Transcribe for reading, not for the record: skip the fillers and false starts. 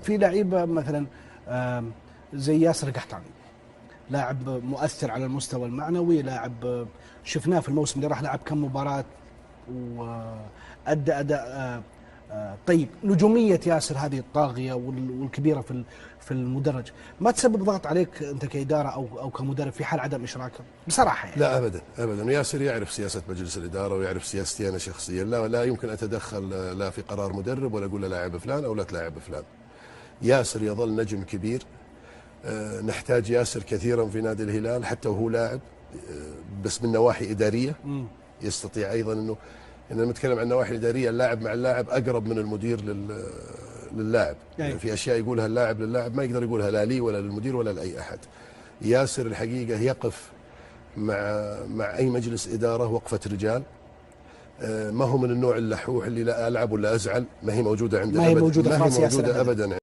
في لعيبه مثلا زي ياسر قحطاني، لاعب مؤثر على المستوى المعنوي، لاعب شفناه في الموسم اللي راح لعب كم مباراة وأدى أداء طيب. نجومية ياسر هذه الطاغية والكبيرة في المدرج ما تسبب ضغط عليك أنت كإدارة أو كمدرب في حال عدم إشراكه بصراحة يعني؟ لا ابدا ابدا. ياسر يعرف سياسه مجلس الاداره ويعرف سياستي انا شخصيا. لا يمكن اتدخل لا في قرار مدرب ولا اقول له لاعب فلان او لا تلاعب فلان. ياسر يظل نجم كبير. نحتاج ياسر كثيرا في نادي الهلال حتى وهو لاعب، بس من نواحي اداريه. يستطيع ايضا انه نتكلم عن النواحي الاداريه، اللاعب مع اللاعب اقرب من المدير للاعب. يعني في اشياء يقولها اللاعب للاعب ما يقدر يقولها لا لي ولا للمدير ولا لاي احد. ياسر الحقيقه يقف مع اي مجلس اداره وقفه رجال. ما هو من النوع اللحوح اللي لا العب ولا ازعل. ما هي موجوده عندنا، ما هي موجودة ما في هي راس ياسر موجوده أبدا. ابدا.